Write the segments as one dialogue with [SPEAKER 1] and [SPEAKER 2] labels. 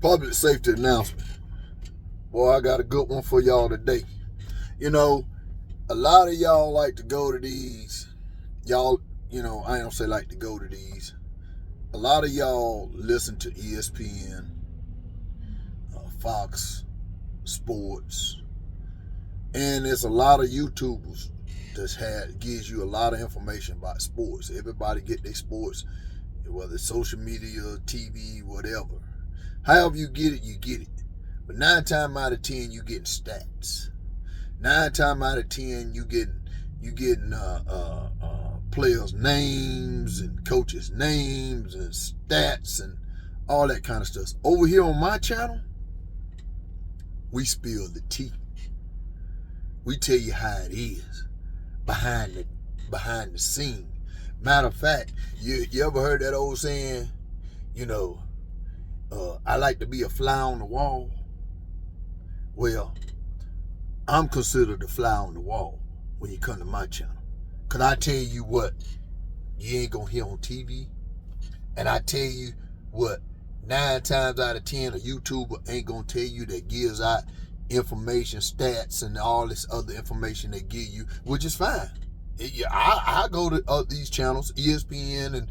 [SPEAKER 1] Public safety announcement. Boy, I got a good one for y'all today. You know, a lot of y'all like to go to these. Y'all, I don't say like to go to these. A lot of y'all listen to ESPN, Fox Sports, and there's a lot of YouTubers that gives you a lot of information about sports. Everybody get their sports, whether it's social media, TV, whatever. However you get it, you get it. But 9 times out of 10, you getting stats. 9 times out of 10, you getting players' names and coaches' names and stats and all that kind of stuff. Over here on my channel, we spill the tea. We tell you how it is behind the scene. Matter of fact, you ever heard that old saying, I like to be a fly on the wall? Well, I'm considered a fly on the wall when you come to my channel. Because I tell you what you ain't going to hear on TV. And I tell you what 9 times out of 10 a YouTuber ain't going to tell you, that gives out information, stats, and all this other information they give you, which is fine. I go to these channels, ESPN and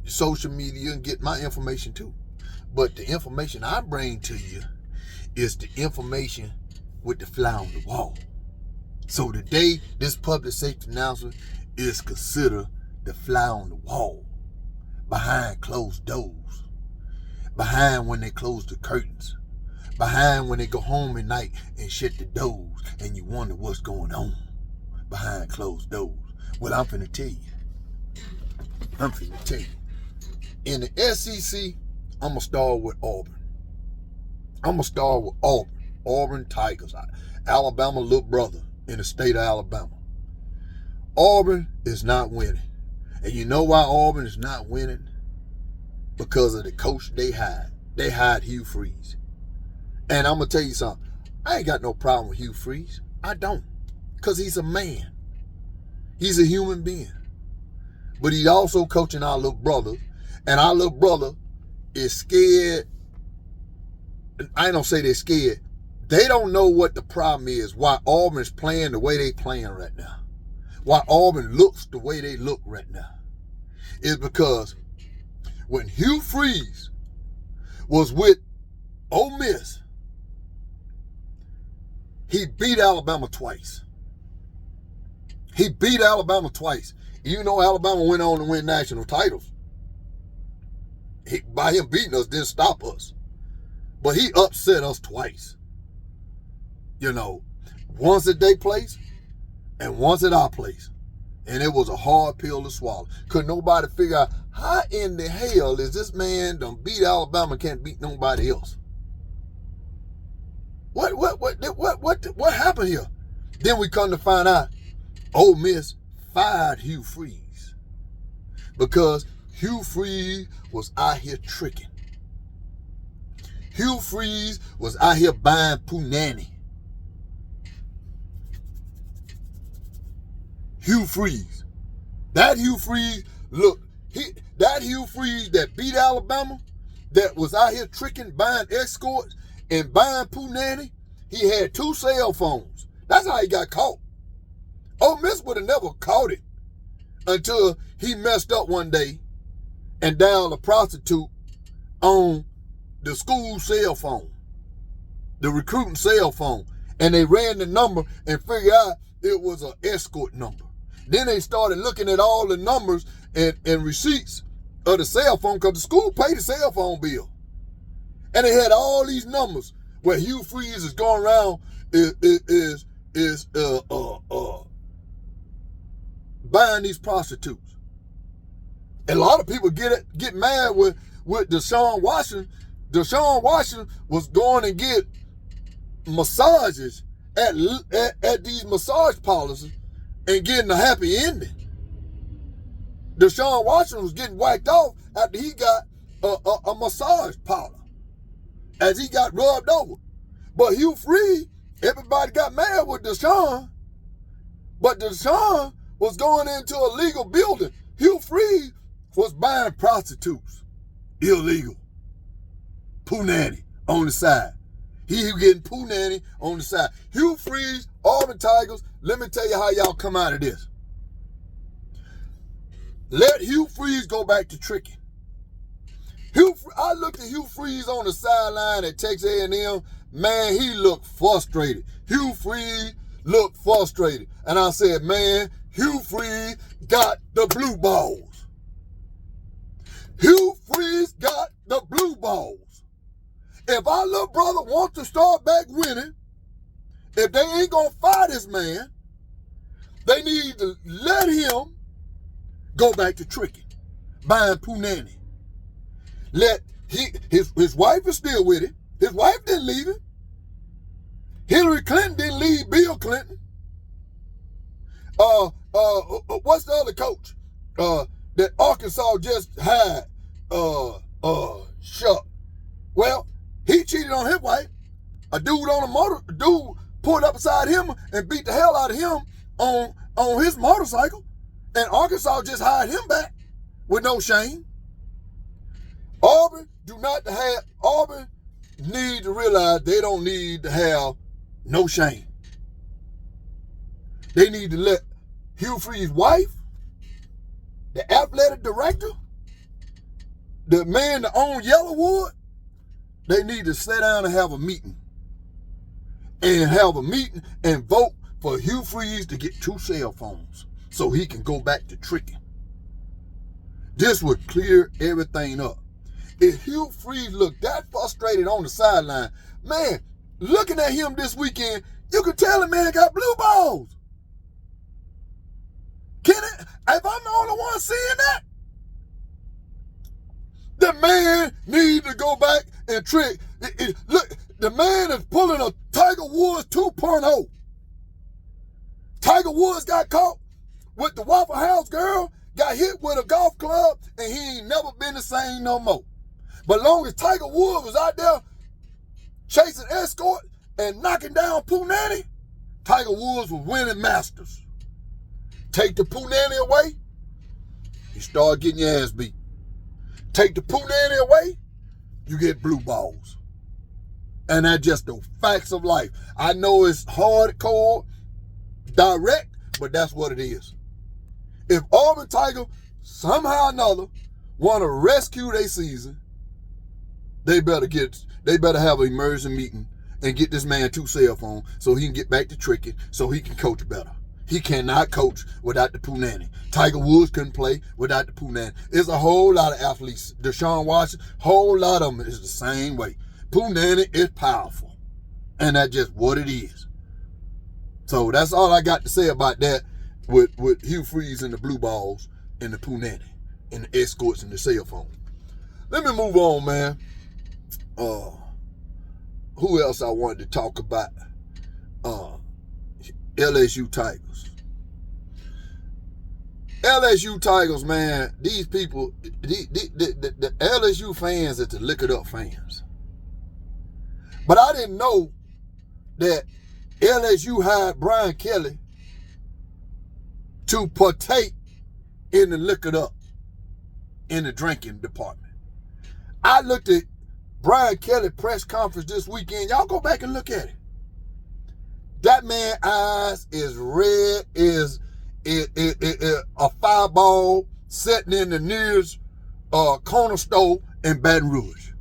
[SPEAKER 1] social media, and get my information too. But the information I bring to you is the information with the fly on the wall. So today, this public safety announcement is considered the fly on the wall, behind closed doors, behind when they close the curtains, behind when they go home at night and shut the doors and you wonder what's going on behind closed doors. Well, I'm finna tell you. In the SEC, I'm going to start with Auburn. Auburn Tigers. Alabama little brother in the state of Alabama. Auburn is not winning. And you know why Auburn is not winning? Because of the coach they hired. They hired Hugh Freeze. And I'm going to tell you something. I ain't got no problem with Hugh Freeze. I don't. Because he's a man. He's a human being. But he's also coaching our little brother. And our little brother is scared. I don't say they're scared. They don't know what the problem is, why Auburn is playing the way they playing right now. Why Auburn looks the way they look right now. Is because when Hugh Freeze was with Ole Miss, he beat Alabama twice. Even though Alabama went on to win national titles. By him beating us didn't stop us. But he upset us twice. Once at their place and once at our place. And it was a hard pill to swallow. Could nobody figure out how in the hell is this man done beat Alabama, can't beat nobody else? What happened here? Then we come to find out Ole Miss fired Hugh Freeze because Hugh Freeze was out here tricking. Hugh Freeze was out here buying punani. Hugh Freeze. That Hugh Freeze, that Hugh Freeze that beat Alabama, that was out here tricking, buying escorts and buying punani, he had 2 cell phones. That's how he got caught. Ole Miss would have never caught it until he messed up one day and dialed a prostitute on the school cell phone, the recruiting cell phone. And they ran the number and figured out it was an escort number. Then they started looking at all the numbers and receipts of the cell phone because the school paid the cell phone bill. And they had all these numbers where Hugh Freeze is going around buying these prostitutes. And a lot of people get mad with Deshaun Washington. Deshaun Washington was going and get massages at these massage parlors and getting a happy ending. Deshaun Washington was getting whacked off after he got a massage parlor as he got rubbed over. But Hugh Freeze, everybody got mad with Deshaun. But Deshaun was going into a legal building. Hugh Freeze was buying prostitutes. Illegal. Punani. on the side. He getting Pooh Nanny on the side. Hugh Freeze, Auburn Tigers, let me tell you how y'all come out of this. Let Hugh Freeze go back to tricking. I looked at Hugh Freeze on the sideline at Texas A&M. Man, he looked frustrated. Hugh Freeze looked frustrated. And I said, man, Hugh Freeze got the blue balls. Hugh Freeze got the blue balls. If our little brother wants to start back winning, if they ain't going to fire this man, they need to let him go back to tricking, buying Pooh Nanny. His wife is still with him. His wife didn't leave him. Hillary Clinton didn't leave Bill Clinton. What's the other coach that Arkansas just hired? Shuck. Well, he cheated on his wife. A dude pulled up beside him and beat the hell out of him on his motorcycle. And Arkansas just hired him back with no shame. Auburn need to realize they don't need to have no shame. They need to let Hugh Freeze's wife, the athletic director, the man that owns Yellowwood, they need to sit down and have a meeting. And vote for Hugh Freeze to get 2 cell phones so he can go back to tricking. This would clear everything up. If Hugh Freeze looked that frustrated on the sideline, man, looking at him this weekend, you could tell the man got blue balls. If I'm the only one seeing that, the man needs to go back and trick. Look, the man is pulling a Tiger Woods 2.0. Tiger Woods got caught with the Waffle House girl, got hit with a golf club, and he ain't never been the same no more. But long as Tiger Woods was out there chasing escort and knocking down Pooh Nanny, Tiger Woods was winning Masters. Take the Pooh Nanny away, you start getting your ass beat. Take the Pooh Nanny away, you get blue balls. And that's just the facts of life. I know it's hardcore, direct, but that's what it is. If Auburn Tiger somehow or another want to rescue their season, they better have an emergency meeting and get this man 2 cell phones so he can get back to tricking, so he can coach better. He cannot coach without the Pooh Nanny. Tiger Woods couldn't play without the Pooh Nanny. There's a whole lot of athletes. Deshaun Watson, whole lot of them is the same way. Pooh Nanny is powerful. And that's just what it is. So that's all I got to say about that with Hugh Freeze and the blue balls and the Pooh Nanny and the escorts and the cell phone. Let me move on, man. Who else I wanted to talk about? LSU Tigers. LSU Tigers, man, these people, the LSU fans are the liquored up fans. But I didn't know that LSU hired Brian Kelly to partake in the liquored up in the drinking department. I looked at Brian Kelly press conference this weekend. Y'all go back and look at it. That man's eyes is red as a fireball sitting in the nearest corner store in Baton Rouge.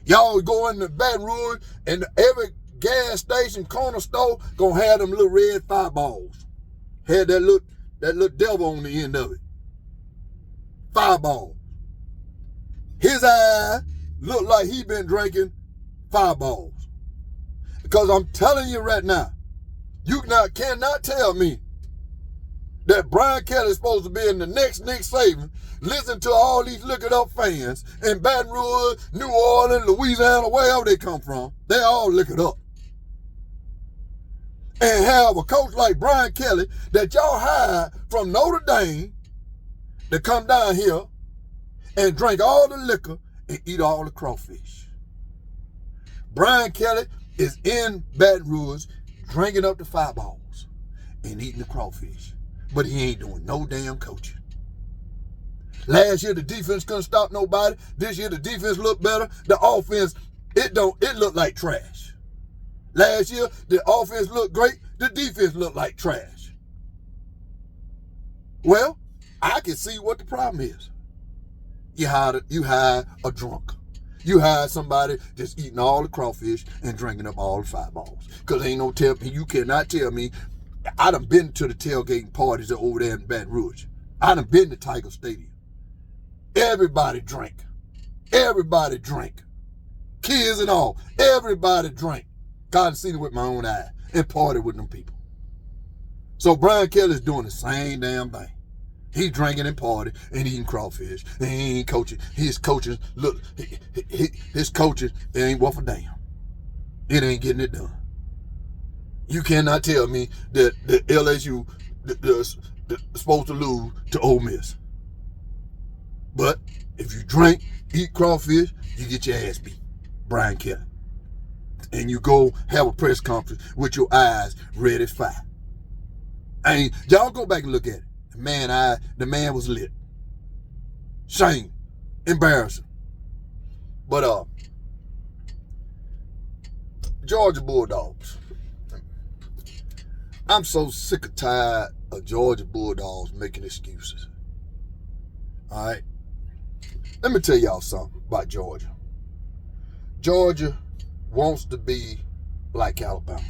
[SPEAKER 1] Y'all go into Baton Rouge and every gas station, corner store gonna have them little red fireballs. Had that little devil on the end of it. Fireball. His eyes look like he been drinking fireballs. Because I'm telling you right now, you cannot tell me that Brian Kelly is supposed to be in the next Nick Saban, listen to all these liquored up fans in Baton Rouge, New Orleans, Louisiana, wherever they come from. They all liquored up. And have a coach like Brian Kelly that y'all hired from Notre Dame to come down here and drink all the liquor and eat all the crawfish. Brian Kelly is in Baton Rouge drinking up the fireballs and eating the crawfish. But he ain't doing no damn coaching. Last year, the defense couldn't stop nobody. This year, the defense looked better. The offense, it looked like trash. Last year, the offense looked great. The defense looked like trash. Well, I can see what the problem is. You hired a drunk. You hired somebody just eating all the crawfish and drinking up all the fireballs. Because ain't no you cannot tell me. I done been to the tailgating parties over there in Baton Rouge. I done been to Tiger Stadium. Everybody drank. Everybody drank. Kids and all. Everybody drank. Got to see it with my own eyes and party with them people. So Brian Kelly's doing the same damn thing. He drinking and partying and eating crawfish. And he ain't coaching. His coaches, look, his coaches, it ain't worth a damn. It ain't getting it done. You cannot tell me that the LSU is supposed to lose to Ole Miss. But if you drink, eat crawfish, you get your ass beat. Brian Kelly. And you go have a press conference with your eyes red as fire. Y'all go back and look at it. The man was lit. Shame. Embarrassing. But Georgia Bulldogs. I'm so sick and tired of Georgia Bulldogs making excuses. All right? Let me tell y'all something about Georgia. Georgia wants to be like Alabama.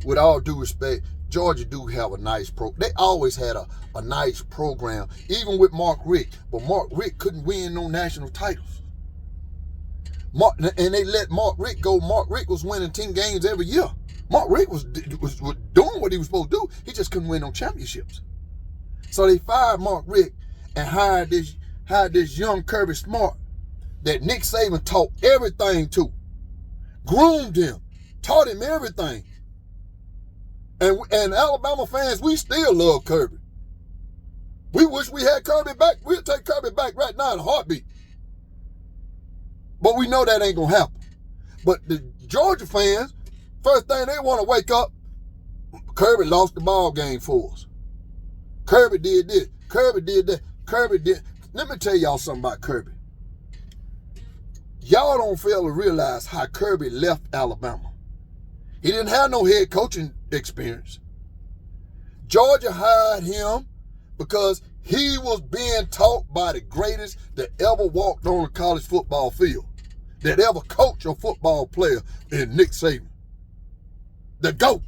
[SPEAKER 1] With all due respect, Georgia do have a nice They always had a nice program, even with Mark Richt. But Mark Richt couldn't win no national titles. And they let Mark Richt go. Mark Richt was winning 10 games every year. Mark Richt was doing what he was supposed to do. He just couldn't win no championships. So they fired Mark Richt and hired this young Kirby Smart that Nick Saban taught everything to. Groomed him. Taught him everything. And Alabama fans, we still love Kirby. We wish we had Kirby back. We'll take Kirby back right now in a heartbeat. But we know that ain't going to happen. But the Georgia fans, first thing they want to wake up, Kirby lost the ball game for us. Kirby did this. Kirby did that. Kirby did. Let me tell y'all something about Kirby. Y'all don't fail to realize how Kirby left Alabama. He didn't have no head coaching experience. Georgia hired him because he was being taught by the greatest that ever walked on a college football field, that ever coached a football player in Nick Saban. The GOAT.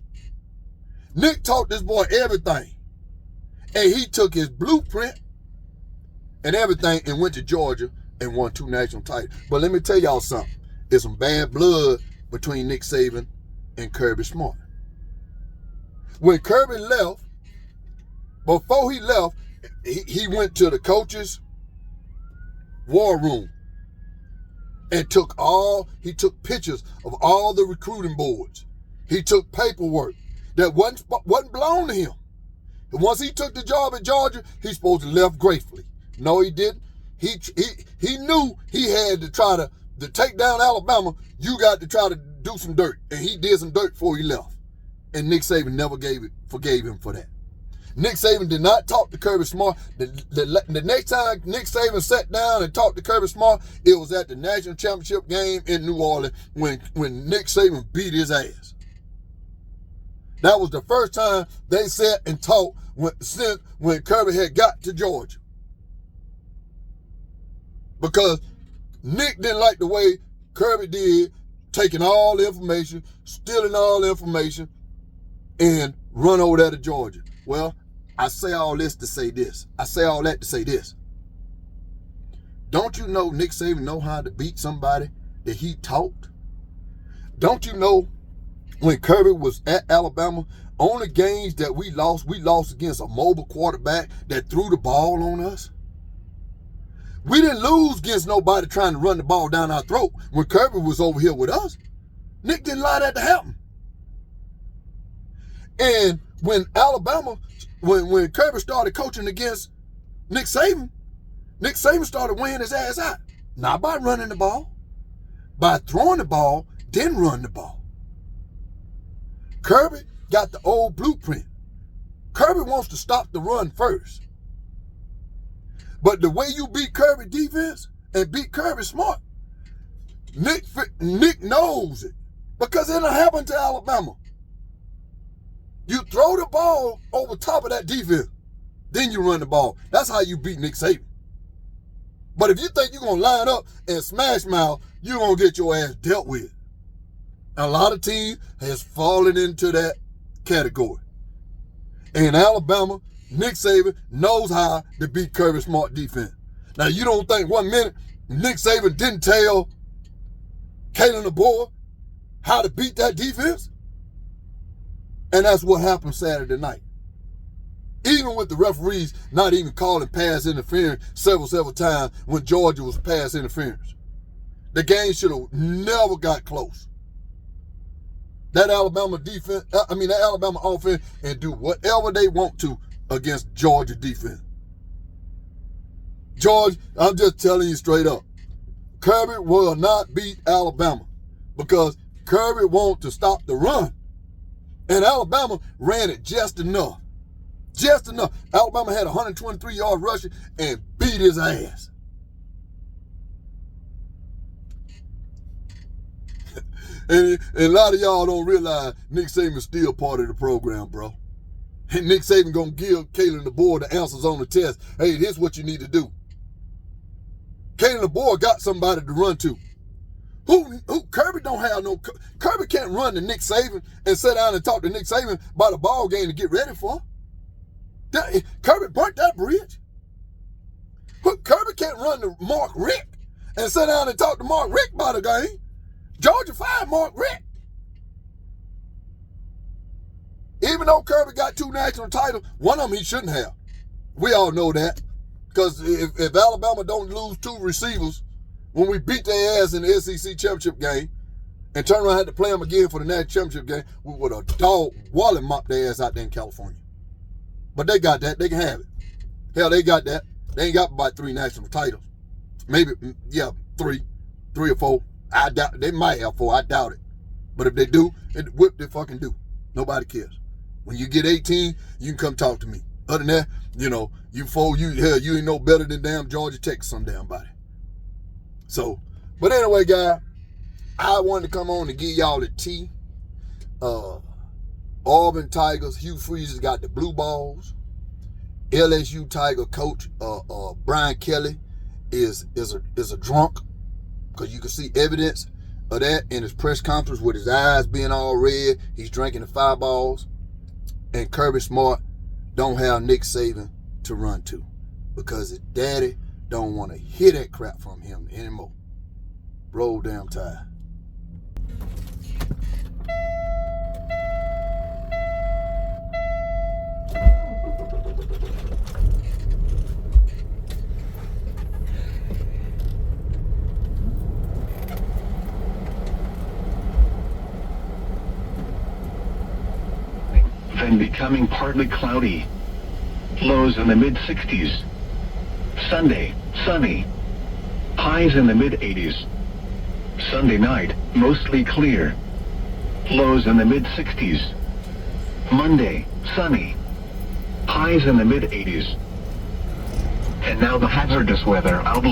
[SPEAKER 1] Nick taught this boy everything. And he took his blueprint and everything and went to Georgia and won 2 national titles. But let me tell y'all something. There's some bad blood between Nick Saban and Kirby Smart. When Kirby left, before he left, he went to the coaches' war room and took pictures of all the recruiting boards. He took paperwork that wasn't belong to him. And once he took the job at Georgia, he's supposed to left gracefully. No, he didn't. He knew he had to try to take down Alabama. You got to try to do some dirt. And he did some dirt before he left. And Nick Saban never forgave him for that. Nick Saban did not talk to Kirby Smart. The next time Nick Saban sat down and talked to Kirby Smart, it was at the national championship game in New Orleans when Nick Saban beat his ass. That was the first time they sat and talked since when Kirby had got to Georgia. Because Nick didn't like the way Kirby did, taking all the information, stealing all the information, and run over there to Georgia. Well, I say all this to say this. I say all that to say this. Don't you know Nick Saban know how to beat somebody that he taught? Don't you know when Kirby was at Alabama, only games that we lost against a mobile quarterback that threw the ball on us? We didn't lose against nobody trying to run the ball down our throat when Kirby was over here with us. Nick didn't allow that to happen. And when when Kirby started coaching against Nick Saban started weighing his ass out. Not by running the ball, by throwing the ball, then run the ball. Kirby got the old blueprint. Kirby wants to stop the run first. But the way you beat Kirby defense and beat Kirby smart, Nick knows it. Because it done happened to Alabama. You throw the ball over top of that defense, then you run the ball. That's how you beat Nick Saban. But if you think you're going to line up and smash mouth, you're going to get your ass dealt with. A lot of teams has fallen into that category. In Alabama, Nick Saban knows how to beat Kirby smart defense. Now, you don't think 1 minute Nick Saban didn't tell Kalen DeBoer how to beat that defense? And that's what happened Saturday night. Even with the referees not even calling pass interference several times when Georgia was pass interference. The game should have never got close. That Alabama offense and do whatever they want to against Georgia defense. George, I'm just telling you straight up. Kirby will not beat Alabama because Kirby wants to stop the run. And Alabama ran it just enough. Just enough. Alabama had 123 yards rushing and beat his ass. and a lot of y'all don't realize Nick Saban's still part of the program, bro. And Nick Saban gonna give Kalen DeBoer the answers on the test. Hey, here's what you need to do. Kalen DeBoer got somebody to run to. Who Kirby don't have no. Kirby can't run to Nick Saban and sit down and talk to Nick Saban about a ball game to get ready for. Kirby burnt that bridge. Kirby can't run to Mark Richt and sit down and talk to Mark Richt about a game. Georgia fired Mark Richt. Even though Kirby got 2 national titles, one of them he shouldn't have. We all know that. Because if Alabama don't lose 2 receivers when we beat their ass in the SEC championship game and turn around and have to play them again for the national championship game, we would have dog wallet mopped their ass out there in California. But they got that. They can have it. Hell, they got that. They ain't got about 3 national titles. Maybe, yeah, 3 or 4. I doubt. They might have 4. I doubt it. But if they do, whip they fucking do. Nobody cares. When you get 18, you can come talk to me. Other than that, you ain't no better than damn Georgia Tech, some damn body. So, but anyway, guys, I wanted to come on and give y'all the tea. Auburn Tigers, Hugh Freeze got the blue balls. LSU Tiger coach Brian Kelly is a drunk, because you can see evidence of that in his press conference with his eyes being all red. He's drinking the fireballs. And Kirby Smart don't have Nick Saban to run to because his daddy don't want to hear that crap from him anymore. Roll damn tide.
[SPEAKER 2] Then becoming partly cloudy. Lows in the mid-60s. Sunday, sunny. Highs in the mid-80s. Sunday night, mostly clear. Lows in the mid-60s. Monday, sunny. Highs in the mid-80s. And now the hazardous weather outlook.